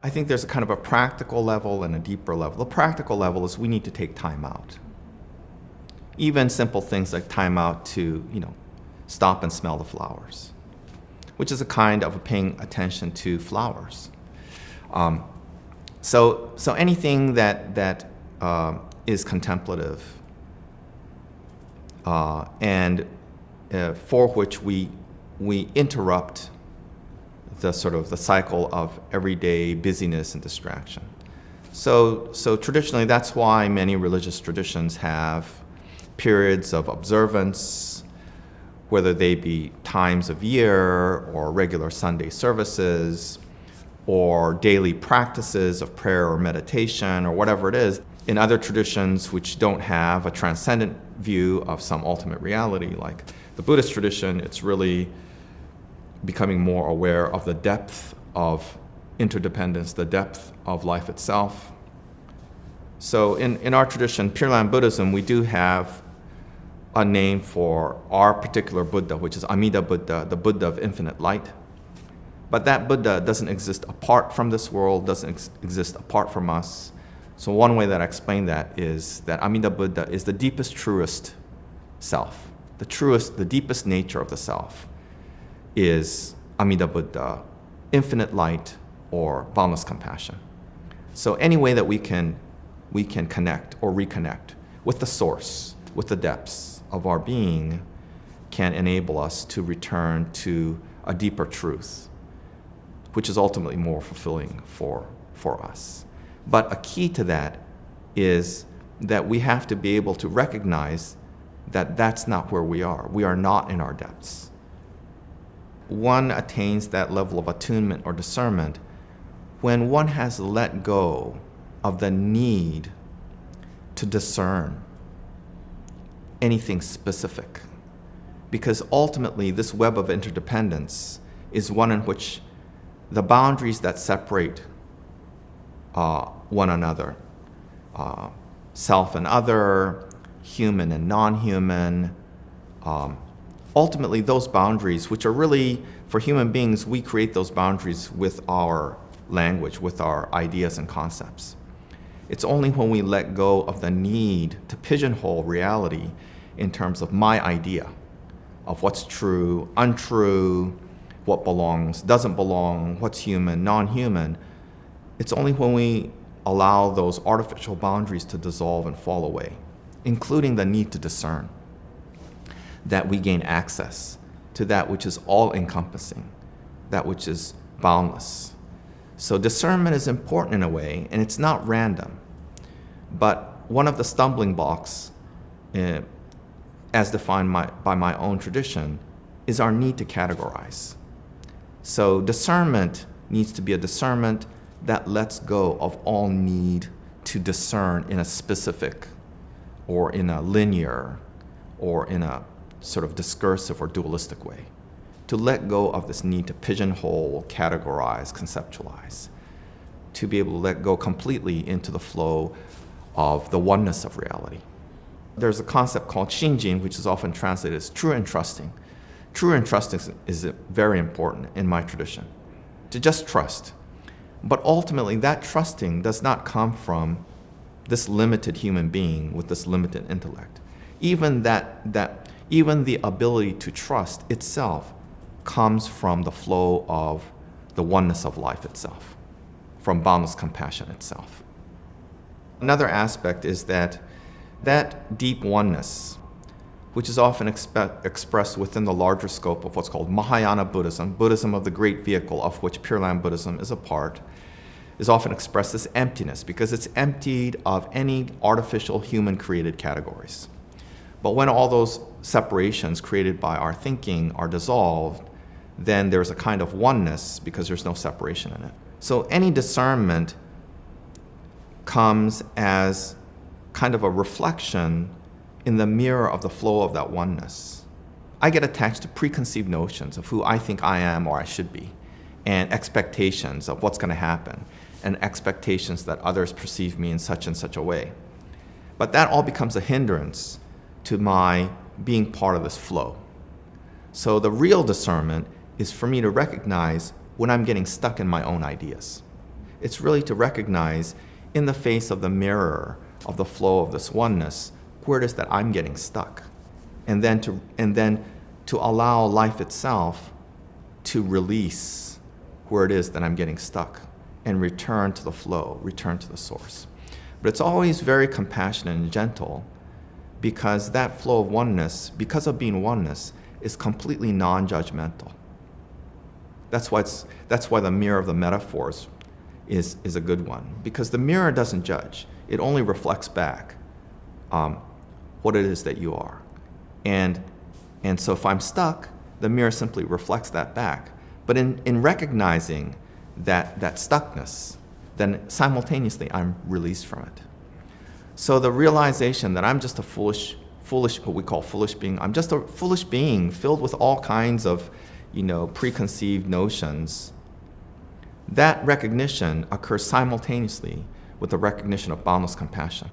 I think there's a kind of a practical level and a deeper level. The practical level is we need to take time out. Even simple things like time out to, stop and smell the flowers, which is a kind of paying attention to flowers. So anything that is contemplative and for which we interrupt the cycle of everyday busyness and distraction. So traditionally, that's why many religious traditions have periods of observance, whether they be times of year or regular Sunday services or daily practices of prayer or meditation or whatever it is. In other traditions which don't have a transcendent view of some ultimate reality, like the Buddhist tradition, it's really becoming more aware of the depth of interdependence, the depth of life itself. So in our tradition, Pure Land Buddhism, we do have a name for our particular Buddha, which is Amida Buddha, the Buddha of infinite light. But that Buddha doesn't exist apart from this world, doesn't exist apart from us. So one way that I explain that is that Amida Buddha is the deepest, truest self. The deepest nature of the self is Amida Buddha, infinite light, or boundless compassion. So any way that we can connect or reconnect with the source, with the depths of our being, can enable us to return to a deeper truth, which is ultimately more fulfilling for us. But a key to that is that we have to be able to recognize that that's not where we are. We are not in our depths. One attains that level of attunement or discernment when one has let go of the need to discern anything specific. Because ultimately, this web of interdependence is one in which the boundaries that separate one another, self and other, human and non-human, ultimately those boundaries, which are really, for human beings, we create those boundaries with our language, with our ideas and concepts. It's only when we let go of the need to pigeonhole reality in terms of my idea of what's true, untrue, what belongs, doesn't belong, what's human, non-human. It's only when we allow those artificial boundaries to dissolve and fall away, including the need to discern, that we gain access to that which is all-encompassing, that which is boundless. So discernment is important in a way, and it's not random. But one of the stumbling blocks, as defined by my own tradition, is our need to categorize. So discernment needs to be a discernment that lets go of all need to discern in a specific or in a linear or in a sort of discursive or dualistic way. To let go of this need to pigeonhole, categorize, conceptualize. To be able to let go completely into the flow of the oneness of reality. There's a concept called shinjin, which is often translated as true and trusting. True and trusting is very important in my tradition, to just trust. But ultimately, that trusting does not come from this limited human being with this limited intellect. Even the ability to trust itself comes from the flow of the oneness of life itself, from boundless compassion itself. Another aspect is that deep oneness, which is often expressed within the larger scope of what's called Mahayana Buddhism, Buddhism of the great vehicle of which Pure Land Buddhism is a part, is often expressed as emptiness because it's emptied of any artificial human-created categories. But when all those separations created by our thinking are dissolved, then there's a kind of oneness because there's no separation in it. So any discernment comes as kind of a reflection in the mirror of the flow of that oneness. I get attached to preconceived notions of who I think I am or I should be, and expectations of what's going to happen, and expectations that others perceive me in such and such a way. But that all becomes a hindrance to my being part of this flow. So the real discernment is for me to recognize when I'm getting stuck in my own ideas. It's really to recognize in the face of the mirror of the flow of this oneness, where it is that I'm getting stuck. And then to allow life itself to release where it is that I'm getting stuck and return to the flow, return to the source. But it's always very compassionate and gentle, because that flow of oneness, because of being oneness, is completely non-judgmental. That's why the mirror of the metaphors is a good one, because the mirror doesn't judge. It only reflects back what it is that you are. And so if I'm stuck, the mirror simply reflects that back. But in recognizing that stuckness, then simultaneously I'm released from it. So the realization that I'm just a foolish, what we call foolish being, I'm just a foolish being filled with all kinds of, preconceived notions, that recognition occurs simultaneously with the recognition of boundless compassion.